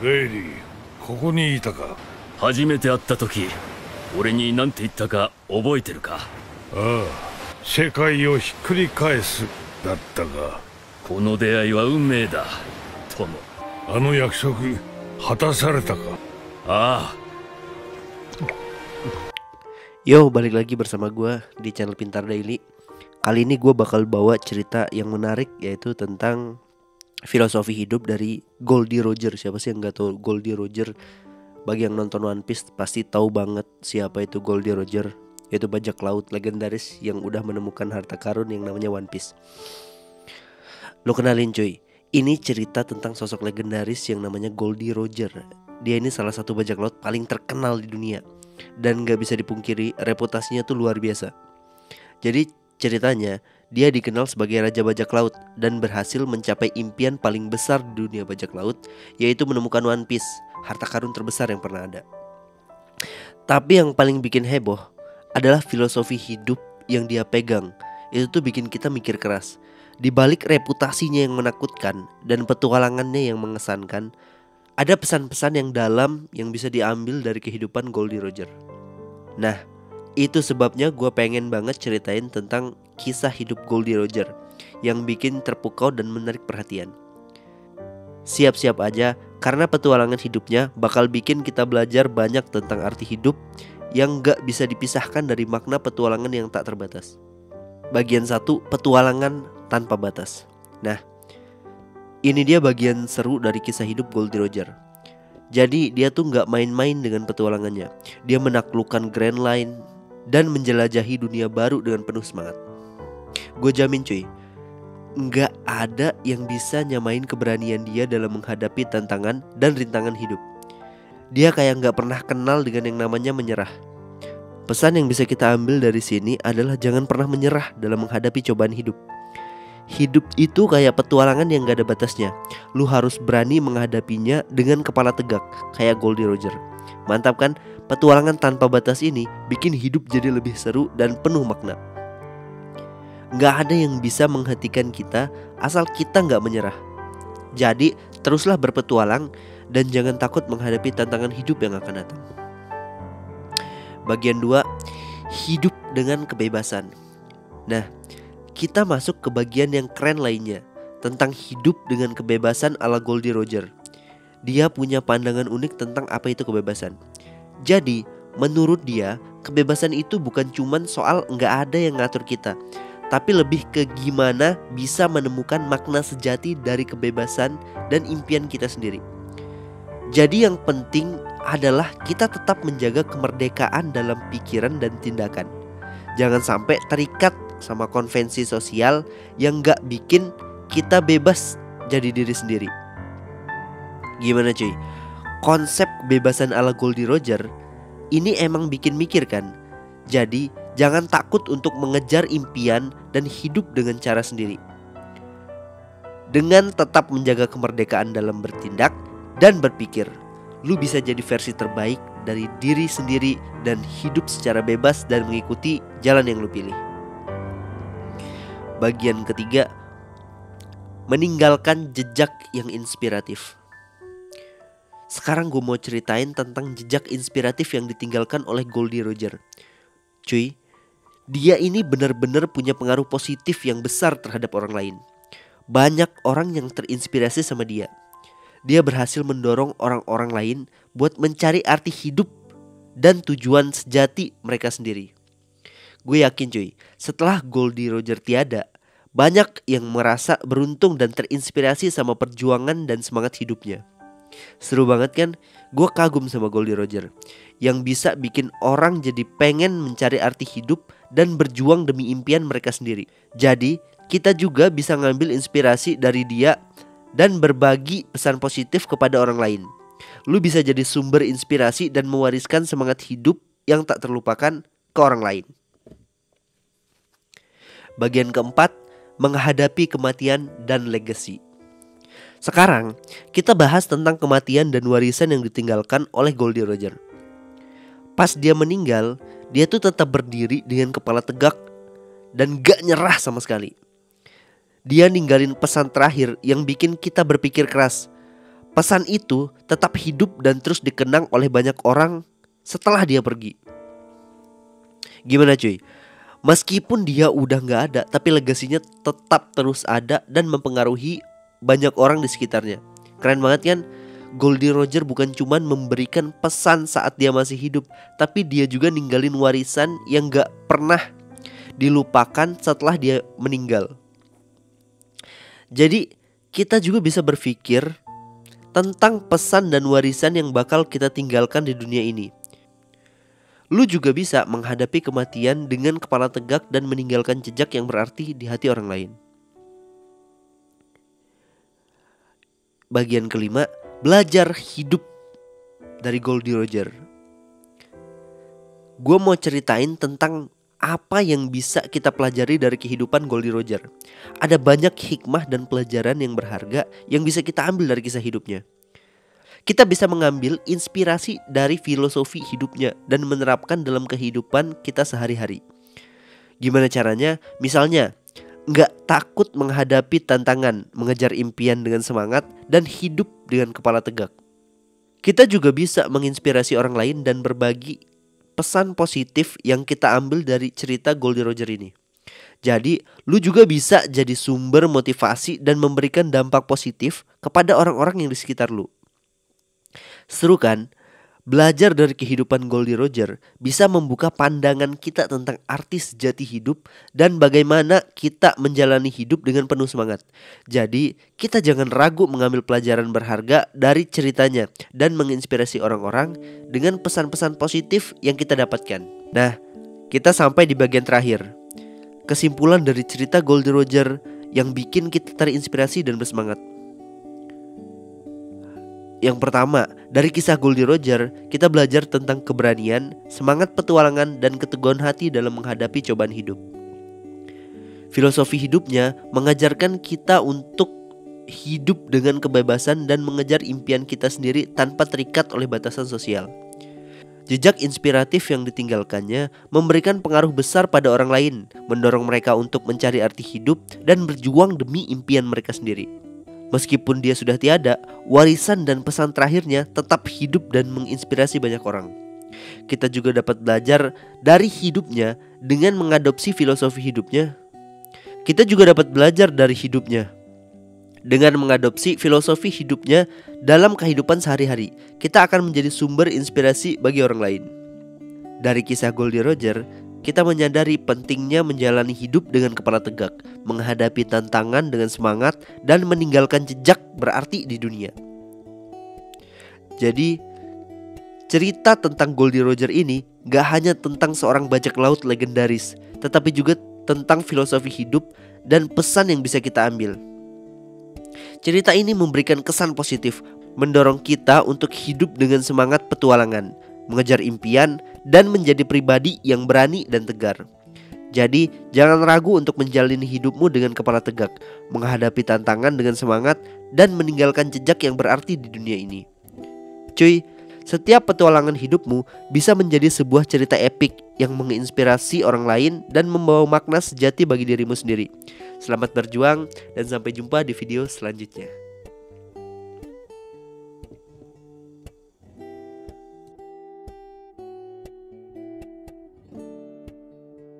レイリー、ここにいたか。初めて会った時、俺に何て言ったか覚えてるか？ああ、世界をひっくり返すだったが。この出会いは運命だ、友。あの約束果たされたか？ああ。Yo, balik lagi bersama gue di channel Pintar Daily. Kali ini gue bakal bawa cerita yang menarik, yaitu tentang filosofi hidup dari Goldie Roger. Siapa sih yang gak tahu Goldie Roger? Bagi yang nonton One Piece pasti tahu banget siapa itu Goldie Roger, yaitu bajak laut legendaris yang udah menemukan harta karun yang namanya One Piece. Lo kenalin cuy, ini cerita tentang sosok legendaris yang namanya Goldie Roger. Dia ini salah satu bajak laut paling terkenal di dunia, dan gak bisa dipungkiri reputasinya tuh luar biasa. Jadi ceritanya, dia dikenal sebagai raja bajak laut dan berhasil mencapai impian paling besar di dunia bajak laut, yaitu menemukan One Piece, harta karun terbesar yang pernah ada. Tapi yang paling bikin heboh adalah filosofi hidup yang dia pegang. Itu tuh bikin kita mikir keras. Di balik reputasinya yang menakutkan dan petualangannya yang mengesankan, ada pesan-pesan yang dalam yang bisa diambil dari kehidupan Goldie Roger. Nah, itu sebabnya gue pengen banget ceritain tentang kisah hidup Goldie Roger yang bikin terpukau dan menarik perhatian. Siap-siap aja, karena petualangan hidupnya bakal bikin kita belajar banyak tentang arti hidup yang gak bisa dipisahkan dari makna petualangan yang tak terbatas. Bagian 1, petualangan tanpa batas. Nah, ini dia bagian seru dari kisah hidup Goldie Roger. Jadi dia tuh gak main-main dengan petualangannya. Dia menaklukkan Grand Line dan menjelajahi dunia baru dengan penuh semangat. Gue jamin cuy, gak ada yang bisa nyamain keberanian dia dalam menghadapi tantangan dan rintangan hidup. Dia kayak gak pernah kenal dengan yang namanya menyerah. Pesan yang bisa kita ambil dari sini adalah jangan pernah menyerah dalam menghadapi cobaan hidup. Hidup itu kayak petualangan yang gak ada batasnya. Lu harus berani menghadapinya dengan kepala tegak, kayak Goldie Roger. Mantap kan? Petualangan tanpa batas ini bikin hidup jadi lebih seru dan penuh makna. Gak ada yang bisa menghentikan kita asal kita gak menyerah. Jadi teruslah berpetualang dan jangan takut menghadapi tantangan hidup yang akan datang. Bagian 2, hidup dengan kebebasan. Nah, kita masuk ke bagian yang keren lainnya, tentang hidup dengan kebebasan ala Goldie Roger. Dia punya pandangan unik tentang apa itu kebebasan. Jadi, menurut dia, kebebasan itu bukan cuman soal nggak ada yang ngatur kita, tapi lebih ke gimana bisa menemukan makna sejati dari kebebasan dan impian kita sendiri. Jadi yang penting adalah kita tetap menjaga kemerdekaan dalam pikiran dan tindakan. Jangan sampai terikat sama konvensi sosial yang gak bikin kita bebas jadi diri sendiri. Gimana cuy? Konsep kebebasan ala Goldie Roger ini emang bikin mikir kan? Jadi jangan takut untuk mengejar impian dan hidup dengan cara sendiri. Dengan tetap menjaga kemerdekaan dalam bertindak dan berpikir, lu bisa jadi versi terbaik dari diri sendiri dan hidup secara bebas dan mengikuti jalan yang lu pilih. Bagian ketiga, meninggalkan jejak yang inspiratif. Sekarang gue mau ceritain tentang jejak inspiratif yang ditinggalkan oleh Goldie Roger. Cuy, dia ini benar-benar punya pengaruh positif yang besar terhadap orang lain. Banyak orang yang terinspirasi sama dia. Dia berhasil mendorong orang-orang lain buat mencari arti hidup dan tujuan sejati mereka sendiri. Gue yakin cuy, setelah Goldie Roger tiada, banyak yang merasa beruntung dan terinspirasi sama perjuangan dan semangat hidupnya. Seru banget kan? Gue kagum sama Goldie Roger yang bisa bikin orang jadi pengen mencari arti hidup dan berjuang demi impian mereka sendiri. Jadi kita juga bisa ngambil inspirasi dari dia dan berbagi pesan positif kepada orang lain. Lu bisa jadi sumber inspirasi dan mewariskan semangat hidup yang tak terlupakan ke orang lain. Bagian keempat, menghadapi kematian dan legacy. Sekarang kita bahas tentang kematian dan warisan yang ditinggalkan oleh Goldie Roger. Pas dia meninggal, dia tuh tetap berdiri dengan kepala tegak dan gak nyerah sama sekali. Dia ninggalin pesan terakhir yang bikin kita berpikir keras. pesan itu tetap hidup dan terus dikenang oleh banyak orang setelah dia pergi. Gimana cuy? Meskipun dia udah gak ada, tapi legasinya tetap terus ada dan mempengaruhi banyak orang di sekitarnya. Keren banget kan? Goldie Roger bukan cuman memberikan pesan saat dia masih hidup, tapi dia juga ninggalin warisan yang gak pernah dilupakan setelah dia meninggal. Jadi kita juga bisa berpikir tentang pesan dan warisan yang bakal kita tinggalkan di dunia ini. Lu juga bisa menghadapi kematian dengan kepala tegak dan meninggalkan jejak yang berarti di hati orang lain. Bagian kelima, belajar hidup dari Goldie Roger. Gue mau ceritain tentang apa yang bisa kita pelajari dari kehidupan Goldie Roger. Ada banyak hikmah dan pelajaran yang berharga yang bisa kita ambil dari kisah hidupnya. Kita bisa mengambil inspirasi dari filosofi hidupnya dan menerapkan dalam kehidupan kita sehari-hari. Gimana caranya? Misalnya, gak takut menghadapi tantangan, mengejar impian dengan semangat, dan hidup dengan kepala tegak. Kita juga bisa menginspirasi orang lain dan berbagi pesan positif yang kita ambil dari cerita Goldie Roger ini. Jadi, lu juga bisa jadi sumber motivasi dan memberikan dampak positif kepada orang-orang yang di sekitar lu. Seru kan? Belajar dari kehidupan Goldie Roger bisa membuka pandangan kita tentang arti sejati hidup dan bagaimana kita menjalani hidup dengan penuh semangat. Jadi, kita jangan ragu mengambil pelajaran berharga dari ceritanya dan menginspirasi orang-orang dengan pesan-pesan positif yang kita dapatkan. Nah, kita sampai di bagian terakhir. Kesimpulan dari cerita Goldie Roger yang bikin kita terinspirasi dan bersemangat. Yang pertama, dari kisah Goldie Roger, kita belajar tentang keberanian, semangat petualangan, dan keteguhan hati dalam menghadapi cobaan hidup. Filosofi hidupnya mengajarkan kita untuk hidup dengan kebebasan dan mengejar impian kita sendiri tanpa terikat oleh batasan sosial. Jejak inspiratif yang ditinggalkannya memberikan pengaruh besar pada orang lain, mendorong mereka untuk mencari arti hidup dan berjuang demi impian mereka sendiri. Meskipun dia sudah tiada, warisan dan pesan terakhirnya tetap hidup dan menginspirasi banyak orang. Kita juga dapat belajar dari hidupnya dengan mengadopsi filosofi hidupnya. Kita juga dapat belajar dari hidupnya dengan mengadopsi filosofi hidupnya dalam kehidupan sehari-hari. Kita akan menjadi sumber inspirasi bagi orang lain. Dari kisah Goldie Roger, kita menyadari pentingnya menjalani hidup dengan kepala tegak, menghadapi tantangan dengan semangat, dan meninggalkan jejak berarti di dunia. Jadi, cerita tentang Goldie Roger ini gak hanya tentang seorang bajak laut legendaris, tetapi juga tentang filosofi hidup dan pesan yang bisa kita ambil. Cerita ini memberikan kesan positif, mendorong kita untuk hidup dengan semangat petualangan, mengejar impian, dan menjadi pribadi yang berani dan tegar. Jadi, jangan ragu untuk menjalani hidupmu dengan kepala tegak, menghadapi tantangan dengan semangat, dan meninggalkan jejak yang berarti di dunia ini. Cuy, setiap petualangan hidupmu bisa menjadi sebuah cerita epik yang menginspirasi orang lain dan membawa makna sejati bagi dirimu sendiri. Selamat berjuang dan sampai jumpa di video selanjutnya.